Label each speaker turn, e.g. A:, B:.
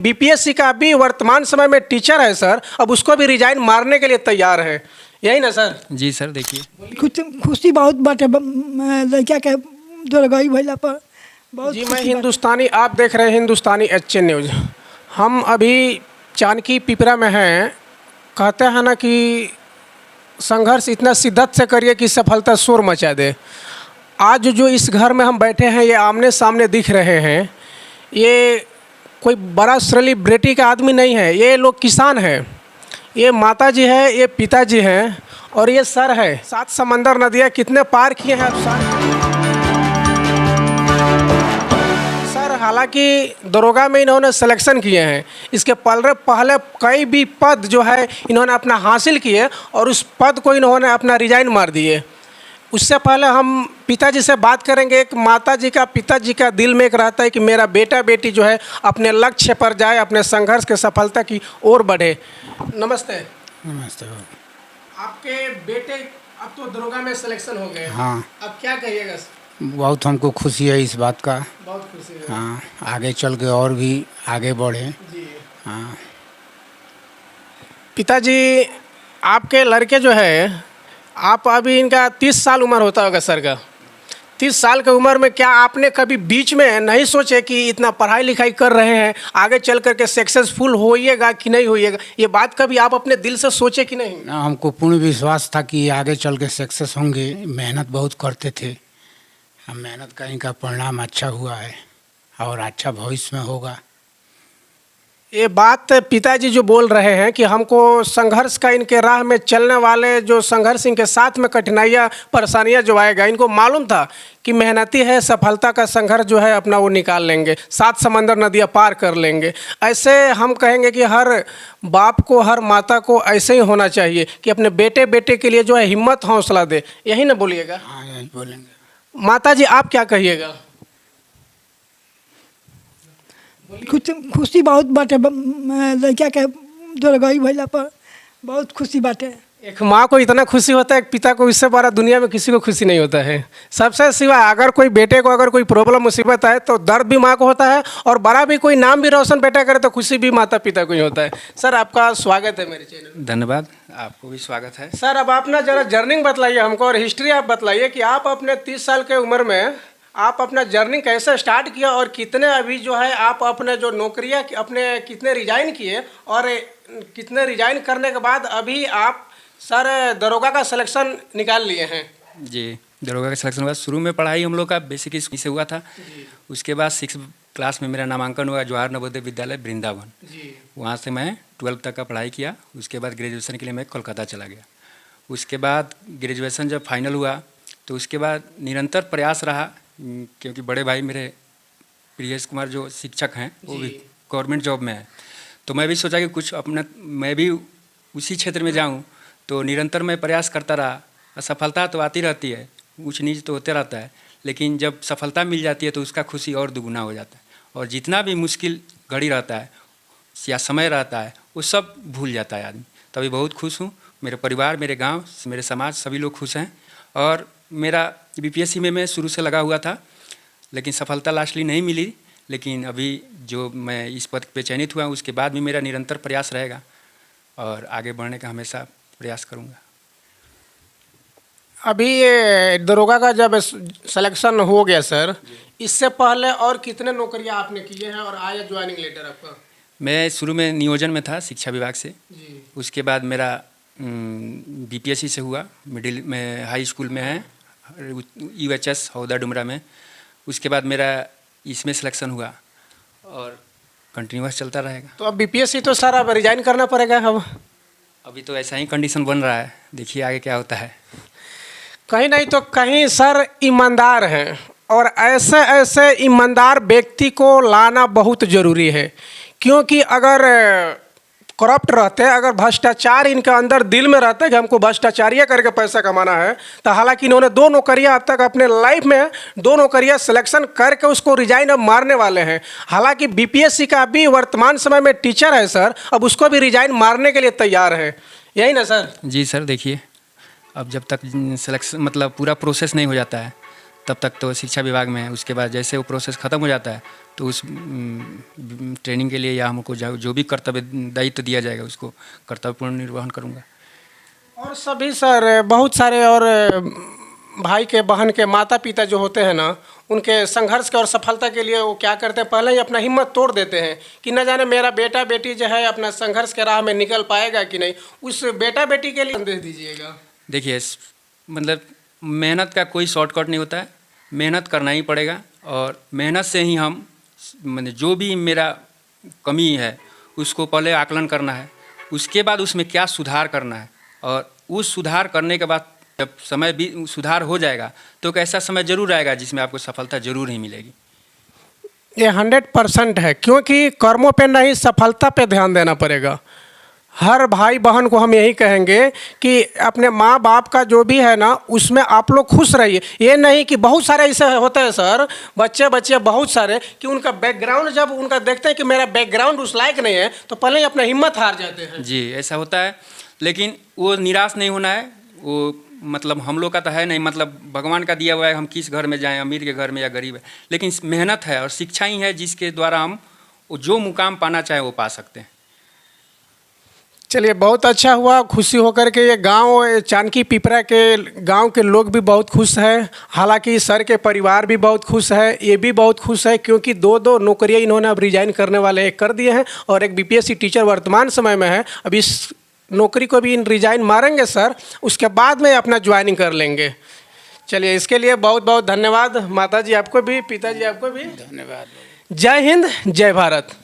A: BPSC का भी वर्तमान समय में टीचर है सर, अब उसको भी रिजाइन मारने के लिए तैयार है, यही ना सर?
B: जी सर, देखिए
C: खुशी बहुत बाटे लड़का के दुर्गई भैला पर बहुत
A: जी। मैं हिंदुस्तानी, आप देख रहे हैं हिंदुस्तानी एचएन न्यूज़। हम अभी जानकी पिपरा में हैं। कहते हैं ना कि संघर्ष इतना शिद्दत से करिए कि सफलता शोर मचा दे। आज जो इस घर में हम बैठे हैं, ये आमने सामने दिख रहे हैं, ये कोई बड़ा सेलिब्रिटी का आदमी नहीं है, ये लोग किसान हैं। ये माता जी है, ये पिताजी हैं और ये सर है। 7 समंदर नदियाँ कितने पार किए हैं आप सर? हालांकि दरोगा में इन्होंने सिलेक्शन किए हैं, इसके पहले कई भी पद जो है इन्होंने अपना हासिल किए और उस पद को इन्होंने अपना रिजाइन मार दिए। उससे पहले हम पिताजी से बात करेंगे। एक माताजी का, पिताजी का दिल में एक रहता है कि मेरा बेटा बेटी जो है अपने लक्ष्य पर जाए, अपने संघर्ष के सफलता की ओर बढ़े। नमस्ते।
D: नमस्ते।
A: आपके बेटे अब तो दरोगा में सिलेक्शन हो गए।
D: हाँ,
A: अब क्या कहिएगा?
D: बहुत हमको खुशी है इस बात का।
A: बहुत खुशी है।
D: हाँ, आगे चल के और भी आगे बढ़े।
A: जी
D: हाँ।
A: पिताजी, आपके लड़के जो है, आप अभी इनका 30 साल उम्र होता होगा सर का। 30 साल की उम्र में क्या आपने कभी बीच में नहीं सोचे कि इतना पढ़ाई लिखाई कर रहे हैं, आगे चल करके सक्सेसफुल होइएगा कि नहीं होइएगा? ये बात कभी आप अपने दिल से सोचे कि नहीं?
D: हमको पूर्ण विश्वास था कि आगे चल के सक्सेस होंगे। मेहनत बहुत करते थे, हम मेहनत का इनका परिणाम अच्छा हुआ है और अच्छा भविष्य में होगा।
A: ये बात पिताजी जो बोल रहे हैं कि हमको संघर्ष का, इनके राह में चलने वाले जो संघर्ष, इनके साथ में कठिनाइयाँ परेशानियाँ जो आएगा, इनको मालूम था कि मेहनती है, सफलता का संघर्ष जो है अपना वो निकाल लेंगे, 7 समंदर नदियाँ पार कर लेंगे। ऐसे हम कहेंगे कि हर बाप को, हर माता को ऐसे ही होना चाहिए कि अपने बेटे बेटे के लिए जो है हिम्मत हौसला दे, यही ना बोलिएगा?
D: हाँ, यही बोलेंगे।
A: माता जी, आप क्या कहिएगा?
C: खुशी बहुत बाटे लड़का के दुर्गई भैला पर बहुत खुशी बाटे।
A: एक माँ को इतना खुशी होता है, एक पिता को इससे बड़ा दुनिया में किसी को खुशी नहीं होता है। सबसे सिवा अगर कोई बेटे को अगर कोई प्रॉब्लम मुसीबत है तो दर्द भी माँ को होता है, और बड़ा भी कोई नाम भी रोशन बेटा करे तो खुशी भी माता पिता को ही होता है। सर, आपका स्वागत है मेरे चैनल।
B: धन्यवाद, आपको भी स्वागत है।
A: सर, अब आप ना जरा जर्नी बतलाइए हमको और हिस्ट्री आप बतलाइए कि आप अपने 30 साल के उम्र में आप अपना जर्नी कैसे स्टार्ट किया और कितने अभी जो है आप अपने जो नौकरियाँ अपने कितने रिजाइन किए, और कितने रिजाइन करने के बाद अभी आप सर दरोगा का सिलेक्शन निकाल लिए हैं?
B: जी, दरोगा का सिलेक्शन हुआ। शुरू में पढ़ाई हम लोग का बेसिक स्कूल से हुआ था। उसके बाद 6 क्लास में मेरा नामांकन हुआ जवाहर नवोदय विद्यालय वृंदावन। वहाँ से मैं 12 तक का पढ़ाई किया। उसके बाद ग्रेजुएशन के लिए मैं कोलकाता चला गया। उसके बाद ग्रेजुएशन जब फाइनल हुआ तो उसके बाद निरंतर प्रयास रहा, क्योंकि बड़े भाई मेरे प्रियेश कुमार जो शिक्षक हैं वो भी गवर्नमेंट जॉब में है, तो मैं भी सोचा कि कुछ अपना मैं भी उसी क्षेत्र में जाऊं। तो निरंतर मैं प्रयास करता रहा। असफलता तो आती रहती है, ऊंच नीच तो होते रहता है, लेकिन जब सफलता मिल जाती है तो उसका खुशी और दुगुना हो जाता है। और जितना भी मुश्किल घड़ी रहता है या समय रहता है वो सब भूल जाता है आदमी। तभी बहुत खुश हूँ। मेरे परिवार, मेरे गाँव, मेरे समाज, सभी लोग खुश हैं। और मेरा बीपीएससी में मैं शुरू से लगा हुआ था, लेकिन सफलता लास्टली नहीं मिली। लेकिन अभी जो मैं इस पद पे चयनित हुआ उसके बाद भी मेरा निरंतर प्रयास रहेगा और आगे बढ़ने का हमेशा प्रयास करूँगा।
A: अभी ये दरोगा का जब सिलेक्शन हो गया सर, इससे पहले और कितने नौकरियां आपने किए हैं और आया ज्वाइनिंग लेटर आपका? मैं
B: शुरू में नियोजन में था शिक्षा विभाग से
A: जी।
B: उसके बाद मेरा बीपीएससी से हुआ, मिडिल में हाई स्कूल में है यूएचएस हौदा डुमरा में। उसके बाद मेरा इसमें सिलेक्शन हुआ और कंटिन्यूस चलता रहेगा।
A: तो अब बीपीएससी तो सर अब रिजाइन करना पड़ेगा। अब
B: अभी तो ऐसा ही कंडीशन बन रहा है, देखिए आगे क्या होता है।
A: कहीं नहीं तो कहीं सर ईमानदार हैं, और ऐसे ऐसे ईमानदार व्यक्ति को लाना बहुत ज़रूरी है, क्योंकि अगर करप्ट रहते हैं, अगर भ्रष्टाचार इनके अंदर दिल में रहता है कि हमको भ्रष्टाचारिया करके पैसा कमाना है, तो हालांकि इन्होंने 2 नौकरियां अब तक अपने लाइफ में 2 नौकरियां सिलेक्शन करके उसको रिजाइन अब मारने वाले हैं। हालांकि बीपीएससी का भी वर्तमान समय में टीचर है सर, अब उसको भी रिजाइन मारने के लिए तैयार है, यही ना सर?
B: जी सर, देखिए अब जब तक सिलेक्शन मतलब पूरा प्रोसेस नहीं हो जाता है तब तक तो शिक्षा विभाग में है। उसके बाद जैसे वो प्रोसेस ख़त्म हो जाता है तो उस ट्रेनिंग के लिए या हमको जो भी कर्तव्य दायित्व दिया जाएगा उसको कर्तव्यपूर्ण निर्वहन करूँगा।
A: और सभी सर बहुत सारे और भाई के बहन के माता पिता जो होते हैं ना, उनके संघर्ष के और सफलता के लिए वो क्या करते हैं, पहले ही अपना हिम्मत तोड़ देते हैं कि न जाने मेरा बेटा बेटी जो है अपना संघर्ष के राह में निकल पाएगा कि नहीं। उस बेटा बेटी के लिए संदेश दीजिएगा।
B: देखिए मतलब मेहनत का कोई शॉर्टकट नहीं होता है, मेहनत करना ही पड़ेगा और मेहनत से ही हम मतलब जो भी मेरा कमी है उसको पहले आकलन करना है, उसके बाद उसमें क्या सुधार करना है और उस सुधार करने के बाद जब समय भी सुधार हो जाएगा तो एक ऐसा समय जरूर आएगा जिसमें आपको सफलता जरूर ही मिलेगी।
A: ये 100% है, क्योंकि कर्मों पे नहीं सफलता पे ध्यान देना पड़ेगा। हर भाई बहन को हम यही कहेंगे कि अपने माँ बाप का जो भी है ना उसमें आप लोग खुश रहिए। ये नहीं कि बहुत सारे ऐसे होते हैं सर, बच्चे बहुत सारे कि उनका बैकग्राउंड जब उनका देखते हैं कि मेरा बैकग्राउंड उस लायक नहीं है तो पहले ही अपना हिम्मत हार जाते हैं।
B: जी ऐसा होता है, लेकिन वो निराश नहीं होना है। वो मतलब हम लोग का तो है नहीं, मतलब भगवान का दिया हुआ है हम किस घर में जाएं, अमीर के घर में या गरीब है, लेकिन मेहनत है और शिक्षा ही है जिसके द्वारा हम जो मुकाम पाना चाहें वो पा सकते हैं।
A: चलिए बहुत अच्छा हुआ, खुशी होकर के ये गांव चानकी पिपरा के गांव के लोग भी बहुत खुश हैं। हालांकि सर के परिवार भी बहुत खुश है, ये भी बहुत खुश है क्योंकि दो नौकरियां इन्होंने अब रिजाइन करने वाले एक कर दिए हैं और एक बीपीएससी टीचर वर्तमान समय में है। अब इस नौकरी को भी रिजाइन मारेंगे सर, उसके बाद में अपना ज्वाइनिंग कर लेंगे। चलिए इसके लिए बहुत बहुत धन्यवाद। माता जी आपको भी, पिताजी आपको भी
D: धन्यवाद।
A: जय हिंद, जय भारत।